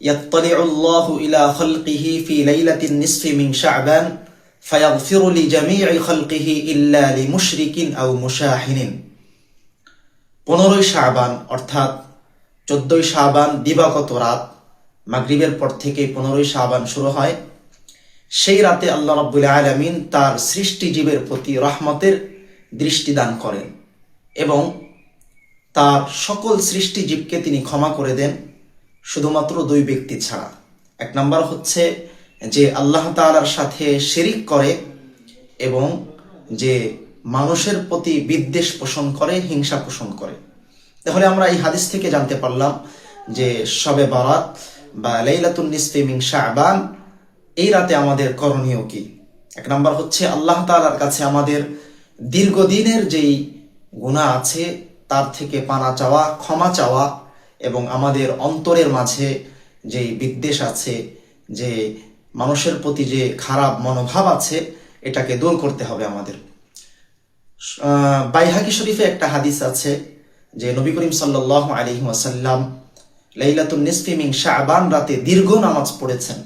ইয়াত্তালিউল্লাহু ইলা খালকিহি ফি লাইলাতিন নিসফি মিন শাবান ফায়াগফিরু লিজামিই খালকিহি ইল্লা লিমুশরিকিন আও মুশাহিনিন। 15ই শাবান অর্থাৎ 14ই শাবান দিবাগত রাত, মাগরিবের পর থেকে 15ই শাবান শুরু হয়। সেই রাতে আল্লাহ রাব্বুল আলামিন তার সৃষ্টিজীবের প্রতি রহমতের দৃষ্টি দান করেন এবং তার সকল সৃষ্টিজীবকে তিনি ক্ষমা করে দেন, শুধুমাত্র 2 ব্যক্তি ছাড়া। 1 নম্বর হচ্ছে যে আল্লাহ তাআলার সাথে শিরিক করে এবং যে মানুষের প্রতি বিদ্বেষ পোষণ করে, হিংসা পোষণ করে। তাহলে আমরা এই হাদিস থেকে জানতে পারলাম যে শবে বারাত বা লাইলাতুন নিসফি মিন শাবান, এই রাতে আমাদের করণীয় কি। 1 নম্বর হচ্ছে আল্লাহ তাআলার কাছে আমাদের দীর্ঘদিনের যেই গুনাহ আছে তার থেকে পানা চাওয়া, ক্ষমা চাওয়া এবং আমাদের অন্তরের মাঝে যেই বিদ্বেষ আছে, যে মানুষের প্রতি যে খারাপ মনোভাব আছে, এটাকে দূর করতে হবে আমাদের। বাইহাকি শরীফে একটা হাদিস আছে যে নবী করিম সাল্লাল্লাহু আলাইহি ওয়াসাল্লাম লাইলাতুন নিসফি মিন শাবান রাতে দীর্ঘ নামাজ পড়েছেন।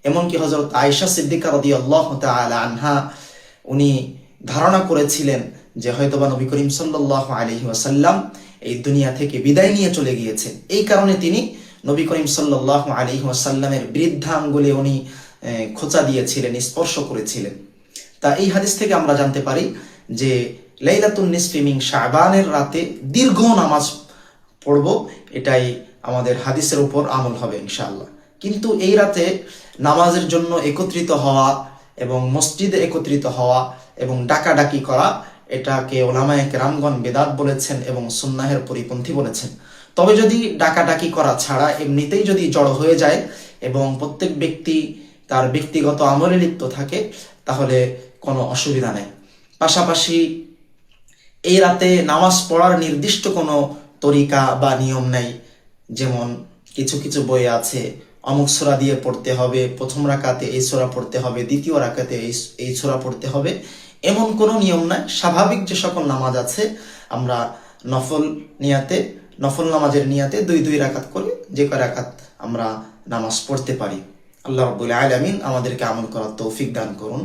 এমনকি হযরত আয়েশা সিদ্দিকা রাদিয়াল্লাহু তাআলা আনহা উনি ধারণা করেছিলেন যে হয়তোবা নবী করিম সাল্লাল্লাহু আলাইহি ওয়াসাল্লাম এই দুনিয়া থেকে বিদায় নিয়ে চলে গিয়েছেন। এই কারণে তিনি নবী করিম সাল্লাল্লাহু আলাইহি ওয়াসাল্লামের বৃদ্ধাঙ্গুলে উনি খোঁচা দিয়েছিলেন, স্পর্শ করেছিলেন। তা এই হাদিস থেকে আমরা জানতে পারি যে লাইলাতুন নিসফি মিন শাবানের রাতে দীর্ঘ নামাজ পড়ব, এটাই আমাদের হাদিসের উপর আমল হবে ইনশাআল্লাহ। কিন্তু এই রাতে নামাজের জন্য একত্রিত হওয়া এবং মসজিদে একত্রিত হওয়া এবং ডাকাডাকি করা, এটাকে উলামায়ে কেরামগণ বিদআত বলেছেন এবং সুন্নাহের পরিপন্থী বলেছেন। তবে যদি ডাকাডাকি করা ছাড়া এমনিতেই যদি জড়ো হয়ে যায় এবং প্রত্যেক ব্যক্তি তার ব্যক্তিগত আমলে লিপ্ত থাকে, তাহলে কোনো অসুবিধা নেই। পাশাপাশি এই রাতে নামাজ পড়ার নির্দিষ্ট কোনো তরিকা বা নিয়ম নেই। যেমন কিছু কিছু বই আছে অমুক সূরা দিয়ে পড়তে হবে, প্রথম রাকাতে এই সূরা পড়তে হবে, দ্বিতীয় রাকাতে এই সূরা পড়তে হবে, এমন কোনো নিয়ম নাই। স্বাভাবিক যে সকল নামাজ আছে আমরা নফল নামাজের নিয়াতে 2 রাকাত করে যে কয় রাকাত আমরা নামাজ পড়তে পারি। আল্লাহ রাব্বুল আলামিন আমাদেরকে আমল করার তৌফিক দান করুন।